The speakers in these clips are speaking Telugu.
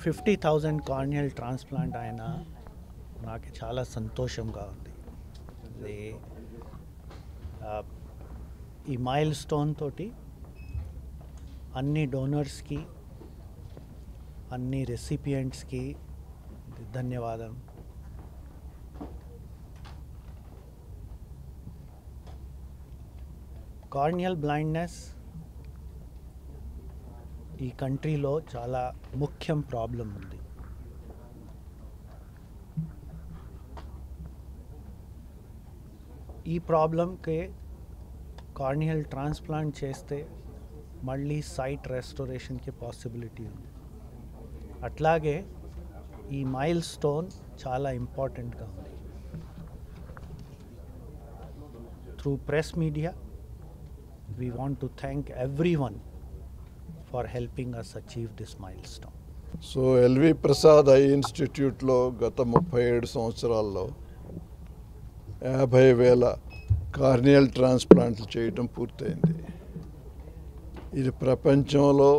50,000 కార్నియల్ ట్రాన్స్ప్లాంట్ అయిన నాకు చాలా సంతోషంగా ఉంది. ఇది ఈ మైల్ స్టోన్ తోటి అన్ని డోనర్స్కి, అన్ని రెసిపియంట్స్కి ధన్యవాదం. కార్నియల్ బ్లైండ్నెస్ ఈ కంట్రీలో చాలా ముఖ్యం ప్రాబ్లం ఉంది. ఈ ప్రాబ్లంకి కార్నియల్ ట్రాన్స్ప్లాంట్ చేస్తే మళ్ళీ సైట్ రెస్టోరేషన్కి పాసిబిలిటీ ఉంది. అట్లాగే ఈ మైల్ స్టోన్ చాలా ఇంపార్టెంట్గా ఉంది. Through press media we want to thank everyone for helping us achieve this milestone. So LV Prasad eye ఇన్స్టిట్యూట్లో గత 37 సంవత్సరాల్లో 50,000 కార్నియల్ ట్రాన్స్ప్లాంట్లు చేయటం పూర్తయింది. ఇది ప్రపంచంలో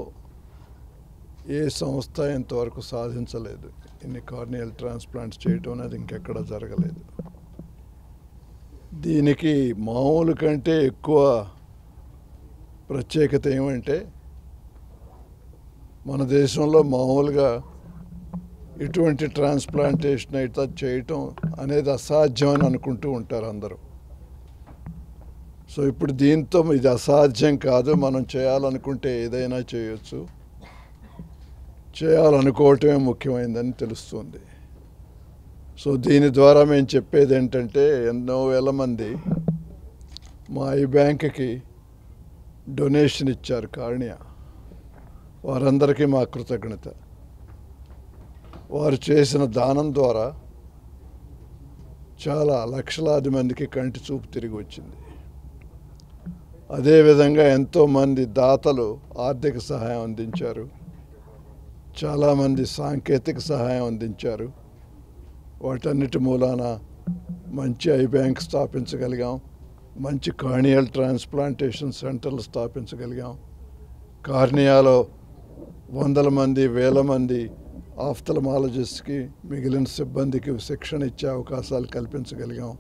ఏ సంస్థ ఇంతవరకు సాధించలేదు. ఇన్ని కార్నియల్ ట్రాన్స్ప్లాంట్స్ చేయటం అనేది ఇంకెక్కడ జరగలేదు. దీనికి మామూలు కంటే ఎక్కువ ప్రత్యేకత ఏమంటే, మన దేశంలో మామూలుగా ఇటువంటి ట్రాన్స్ప్లాంటేషన్ అయితే చేయటం అనేది అసాధ్యం అని అనుకుంటూ ఉంటారు అందరూ. సో ఇప్పుడు దీంతో ఇది అసాధ్యం కాదు, మనం చేయాలనుకుంటే ఏదైనా చేయొచ్చు, చేయాలనుకోవటమే ముఖ్యమైనదని తెలుస్తుంది. సో దీని ద్వారా మేము చెప్పేది ఏంటంటే, ఎన్నో వేల మంది మా ఈ బ్యాంక్కి డొనేషన్ ఇచ్చారు కార్నియా. వారందరికీ మా కృతజ్ఞత. వారు చేసిన దానం ద్వారా చాలా లక్షలాది మందికి కంటి చూపు తిరిగి వచ్చింది. అదేవిధంగా ఎంతోమంది దాతలు ఆర్థిక సహాయం అందించారు, చాలామంది సాంకేతిక సహాయం అందించారు. వాటన్నిటి మూలాన మంచి ఐ బ్యాంక్ స్థాపించగలిగాం, మంచి కార్నియల్ ట్రాన్స్ప్లాంటేషన్ సెంటర్లు స్థాపించగలిగాం. కార్నియాలో 100 మంది 1000 మంది ఆఫ్థల్మాలజిస్ట్కి, మిగిలిన సిబ్బందికి శిక్షణ ఇచ్చే అవకాశాలు కల్పించగలిగాం.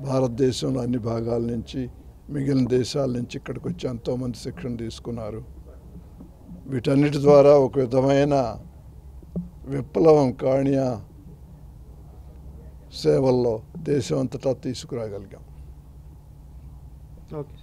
భారతదేశంలో అన్ని భాగాల నుంచి, మిగిలిన దేశాల నుంచి ఇక్కడికి వచ్చి ఎంతోమంది శిక్షణ తీసుకున్నారు. వీటన్నిటి ద్వారా ఒక విధమైన విప్లవం కార్నియా సేవల్లో దేశం అంతటా తీసుకురాగలిగాం. ఓకే.